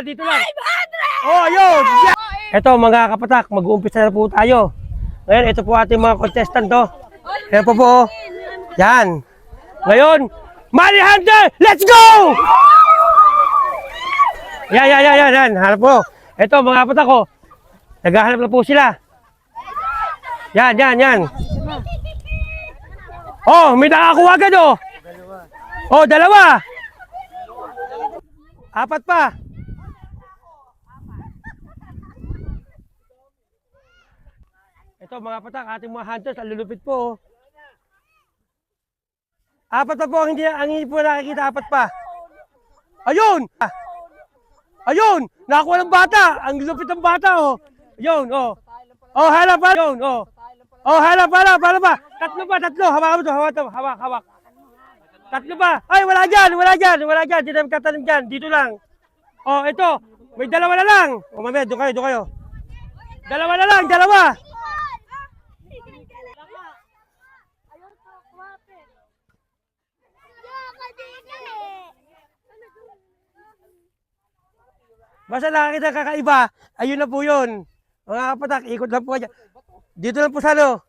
Dito lang. Oh, yun! Yeah! Ito mga kapatak, mag-uumpisa na po tayo. Ngayon, ito po ating mga contestant to. Ayan po po. Yan. Ngayon, Money Hunter, let's go! Yan. Hanap po. Ito mga kapatak ko. Naghahanap na po sila. Yan. Oh, may nakakuha agad oh. Oh, dalawa. Apat pa. Ito mga patak, ating mga hunters, ang lulupit po. Apat pa po, hindi po nakikita, apat pa. Ayun! Nakakuha ng bata. Ang lupit ng bata oh. Ayun, oh. Oh, hala pa. Ayun, oh. Oh, hala pa. Tatlo. Hawakan mo to, hawak. Tatlo pa. Ay, wala dyan. Hindi namin tatanim dyan. Dito lang. Oh, ito. May dalawa na lang. Oh, mamaya, doon kayo. Dalawa na lang. Basta nakakita kakaiba, ayun na po yun. Mga kapatak, ikot lang po kayo. Dito lang po sa ano.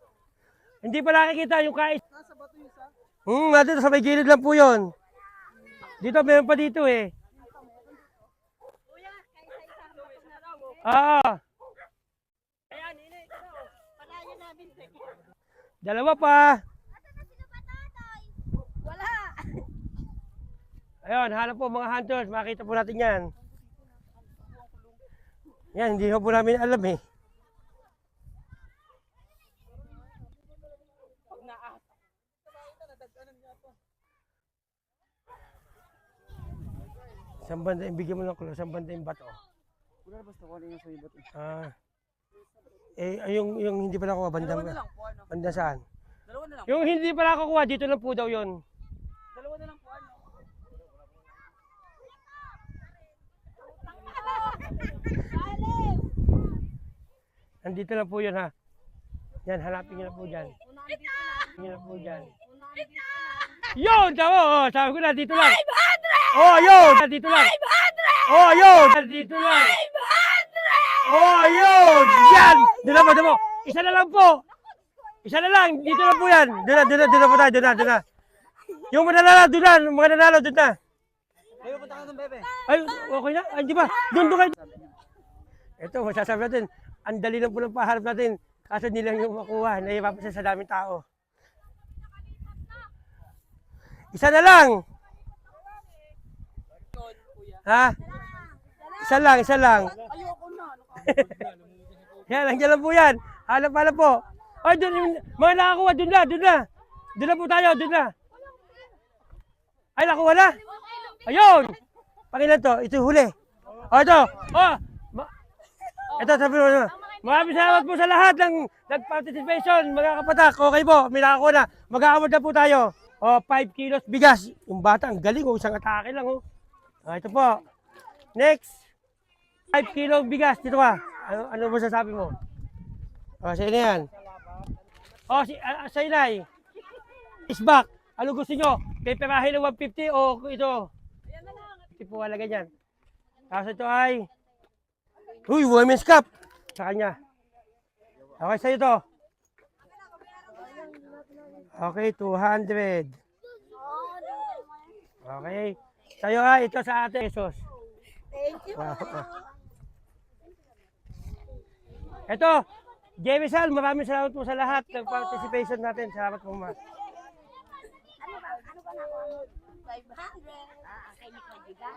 Hindi pa nakikita yung kais. Nasa bato yung sa? Dito sa may gilid lang po yun. Dito, meron pa dito eh. Dalawa pa. Wala. Ayun, hanap po mga hunters. Makita po natin yan. Yan, hindi po namin alam eh. Isang banda, bigyan mo ng kulo, isang banda yung bato. Wala basta ko yung sa iba't Yung hindi pala nakuha, banda saan? Dalawa na lang. Yung hindi pala nakuha, dito lang po daw yun. Dalawa na lang po Nandito lang po yun ha. Yan, hanapin nyo na po dyan. Yun! Tama! Oh, sabi ko na, dito lang. Oh, yun! Dito lang. Oh, yun! Dito lang. Oh, yun! Yan! Doon mo. Isa na lang po. Isa na lang. Dito lang po yan. Doon po tayo. Doon na. Yung mananalo, doon na. Mga nanalo, doon na. Kayo punta ka ng bebe. Ay, okay na. Ay, di ba? Doon kayo. Ito, masasabi natin. Ang dali lang po ng paharap natin. Kaso nilang yung makuha. Nahihirapan sa daming tao. Isa na lang. Ha? Isa lang. Ayoko na. Yan, nandiyan lang po yan. Hanap po. Ay, doon, mga nakakuha, doon na. Doon na po tayo, doon na. Ay, nakuha na. Ayun. Pangilan to, ito huli. O, ito. Ito, sabi mo. Maraming salamat po sa lahat ng nag-participation, mga kapatak. Okay po, may nakakuha na. Mag-aaward na po tayo. 5 kilos bigas. Yung bata, ang galing. Isang atake lang. Ito po. Next. 5 kilos bigas. Dito ka. Ano mo sasabi mo? Sa'yo na yan. Sa inay. Isbak. Ano gusto nyo? Piperahin ng 150 o ito? Ito po halaga dyan. Tapos ito ay Women's Cup. Sa kanya. Okay, sa'yo to. Okay, 200. Okay. Sa'yo ay ito sa ate. Pesos. Thank you. Ito, Jamie Sal, maraming salamat po sa lahat ng participation natin. Salamat po, ma. Ano ba nakuha mo? 500. Kay Nico Giga.